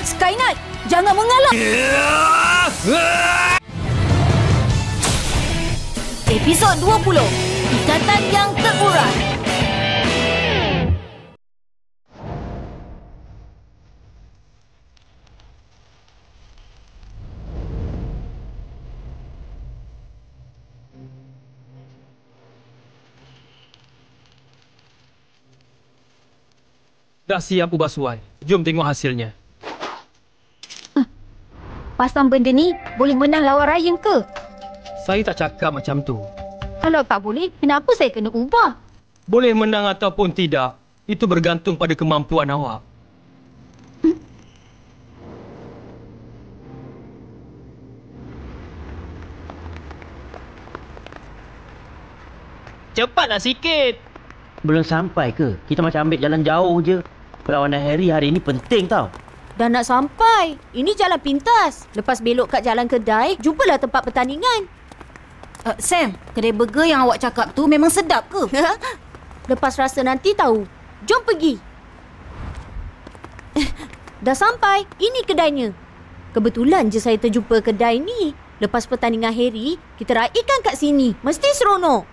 Sky Knight, jangan mengalah. Episod 20, Ikatan yang Terurai. Dah siap ubah suai. Jom tengok hasilnya. Pasang benda ni boleh menang lawan Ryan ke? Saya tak cakap macam tu. Kalau tak boleh, kenapa saya kena ubah? Boleh menang ataupun tidak, itu bergantung pada kemampuan awak. Cepatlah sikit. Belum sampai ke? Kita macam ambil jalan jauh je. Perlawanan Harry hari ni penting tau. Dah nak sampai. Ini jalan pintas. Lepas belok kat jalan kedai, jumpalah tempat pertandingan. Sam, kedai burger yang awak cakap tu memang sedap ke? Lepas rasa nanti tahu. Jom pergi. Dah sampai. Ini kedainya. Kebetulan je saya terjumpa kedai ni. Lepas pertandingan Harry, kita raikan kat sini. Mesti seronok.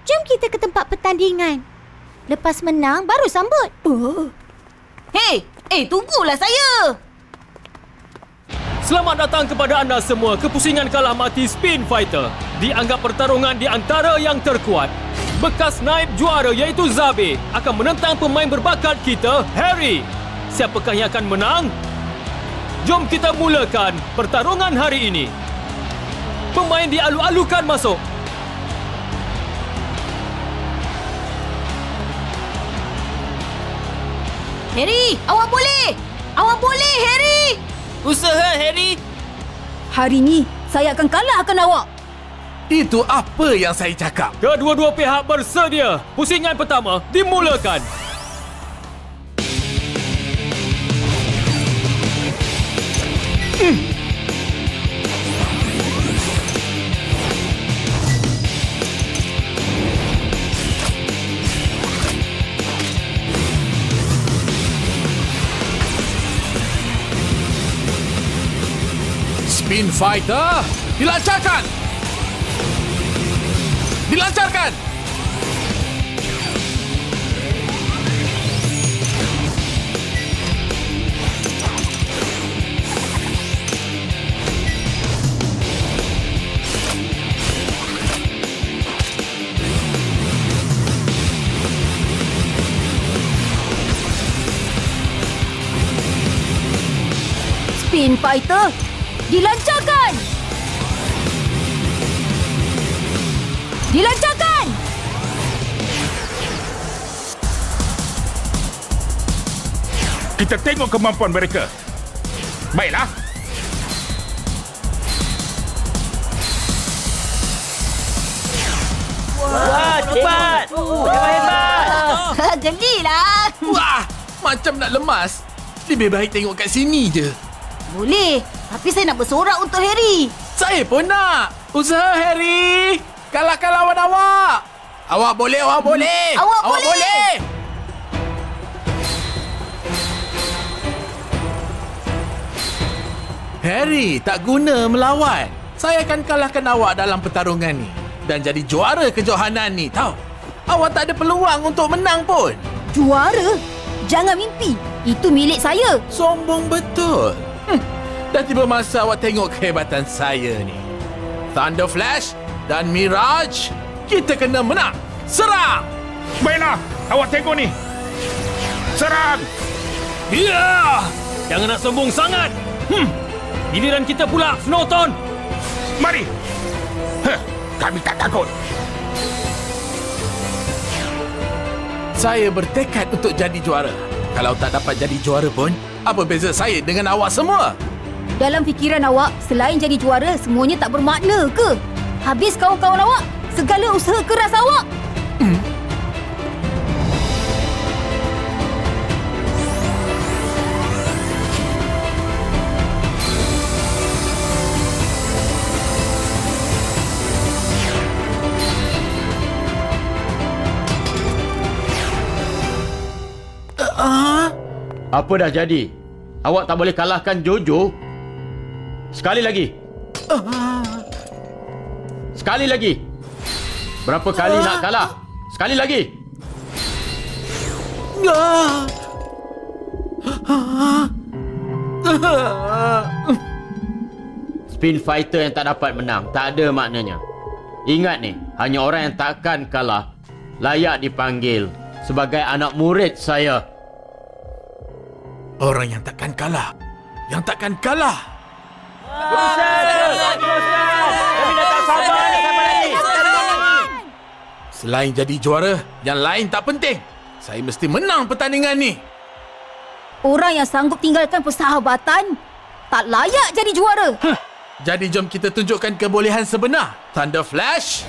Jom kita ke tempat pertandingan. Lepas menang, baru sambut. Hey, tunggulah saya. Selamat datang kepada anda semua ke pusingan kalah mati Spin Fighter. Dianggap pertarungan di antara yang terkuat. Bekas naib juara iaitu Zabe akan menentang pemain berbakat kita, Harry. Siapakah yang akan menang? Jom kita mulakan pertarungan hari ini. Pemain dialu-alukan masuk. Harry, awak boleh! Awak boleh, Harry! Usaha, Harry. Hari ni, saya akan kalahkan awak. Itu apa yang saya cakap? Kedua-dua pihak bersedia. Pusingan pertama dimulakan. Spin Fighter, dilancarkan! Dilancarkan! Spin Fighter, dilancarkan! Dilancarkan! Kita tengok kemampuan mereka. Baiklah. Wah, cepat. Hebat. Gelilah. Wah, macam nak lemas. Lebih baik tengok kat sini je. Boleh, tapi saya nak bersorak untuk Harry. Saya pun nak. Usaha, Harry. Kalahkan lawan awak. Awak boleh, awak boleh. Awak boleh. Harry, tak guna melawan. Saya akan kalahkan awak dalam pertarungan ni. Dan jadi juara kejohanan ni, tahu? Awak tak ada peluang untuk menang pun. Juara? Jangan mimpi. Itu milik saya. Sombong betul. Dah tiba masa awak tengok kehebatan saya ni. Thunder Flash dan Mirage, kita kena menang. Serang! Baiklah, awak tengok ni. Serang! Ya! Jangan nak sombong sangat. Giliran kita pula, Snowton. Mari. Kami tak takut. Saya bertekad untuk jadi juara. Kalau tak dapat jadi juara pun, apa beza saya dengan awak semua? Dalam fikiran awak, selain jadi juara, semuanya tak bermakna ke? Habis kawan-kawan awak, segala usaha keras awak. Apa dah jadi? Awak tak boleh kalahkan Jojo? Sekali lagi. Sekali lagi. Berapa kali nak kalah? Sekali lagi. Spin fighter yang tak dapat menang tak ada maknanya. Ingat ni, hanya orang yang takkan kalah layak dipanggil sebagai anak murid saya. Orang yang takkan kalah. Yang takkan kalah. Kami dah tak sabar lagi. Selain jadi juara, yang lain tak penting. Saya mesti menang pertandingan ni. Orang yang sanggup tinggalkan persahabatan tak layak jadi juara. Jadi jom kita tunjukkan kebolehan sebenar. Thunder Flash.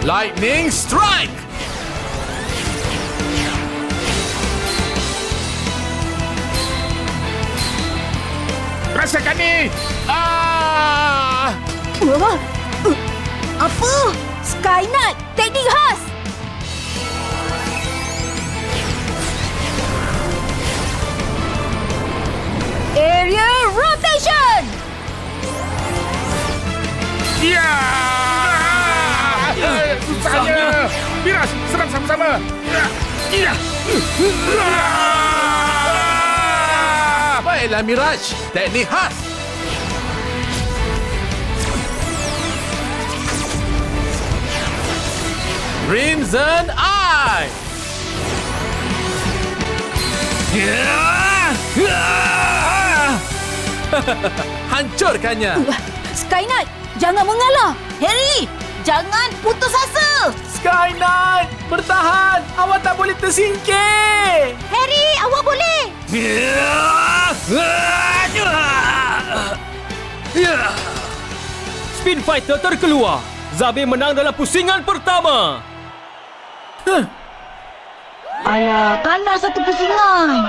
Lightning Strike. Rasakan ni. Apa? Sky Knight, teknik khas. Aerial Rotation. Ya. Susahnya. Miras, serang sama-sama. Ya. Baiklah Miraj, teknik khas. Crimson Eye. Hancurkannya. Sky Knight, jangan mengalah. Harry, jangan putus asa. Sky Knight, bertahan. Awak tak boleh tersingkir. Harry, awak boleh. Spin Fighter terkeluar. Zabe menang dalam pusingan pertama. Alah, kalah satu pusingan.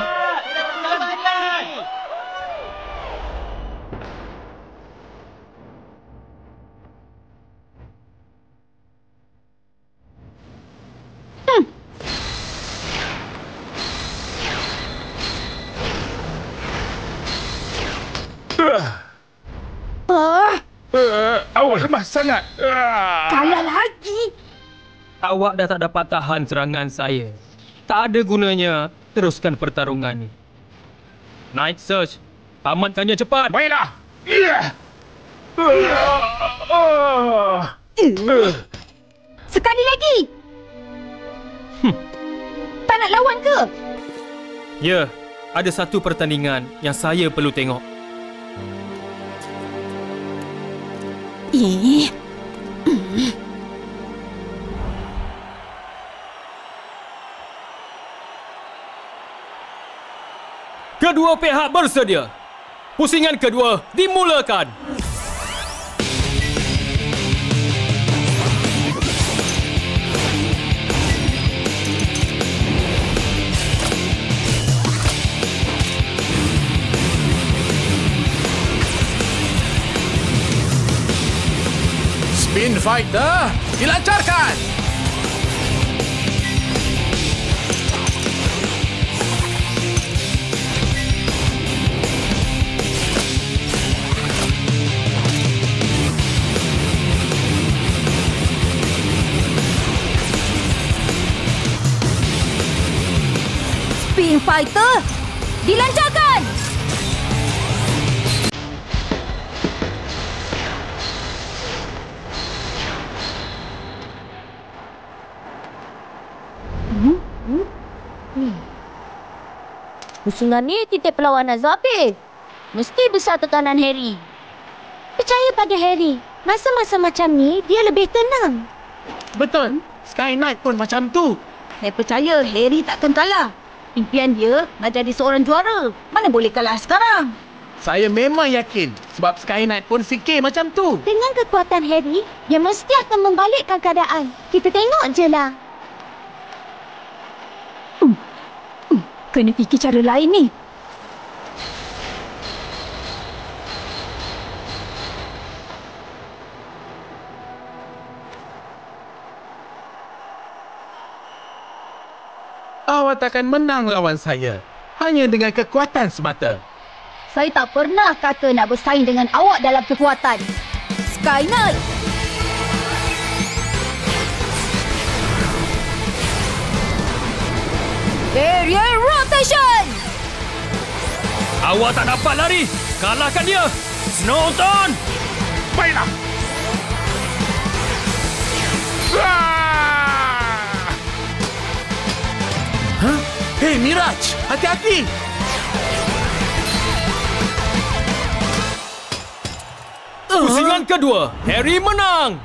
Awak lemah sangat. Kalah lagi. Awak dah tak dapat tahan serangan saya. Tak ada gunanya teruskan pertarungan ni. Night Surge, tamatkannya cepat. Baiklah. Sekali lagi. Tak nak lawan ke? Ya, ada satu pertandingan yang saya perlu tengok. Kedua pihak bersedia. Pusingan kedua dimulakan. Spin Fighter dilancarkan. Spin Fighter dilancarkan. Pusingan ni titik perlawanan Zabe. Mesti besar tekanan Harry. Percaya pada Harry. Masa-masa macam ni, dia lebih tenang. Betul. Sky Knight pun macam tu. Saya percaya Harry takkan kalah. Impian dia nak jadi seorang juara. Mana boleh kalah sekarang? Saya memang yakin sebab Sky Knight pun fikir macam tu. Dengan kekuatan Harry, dia mesti akan membalikkan keadaan. Kita tengok je lah. Kena fikir cara lain ni. Awak takkan menang lawan saya. Hanya dengan kekuatan semata. Saya tak pernah kata nak bersaing dengan awak dalam kekuatan. Sky Knight. Barrier Rotation. Awak tak dapat lari. Kalahkan dia. Snowton. Baiklah. Hei Miraj, hati-hati. Pusingan kedua, Harry menang.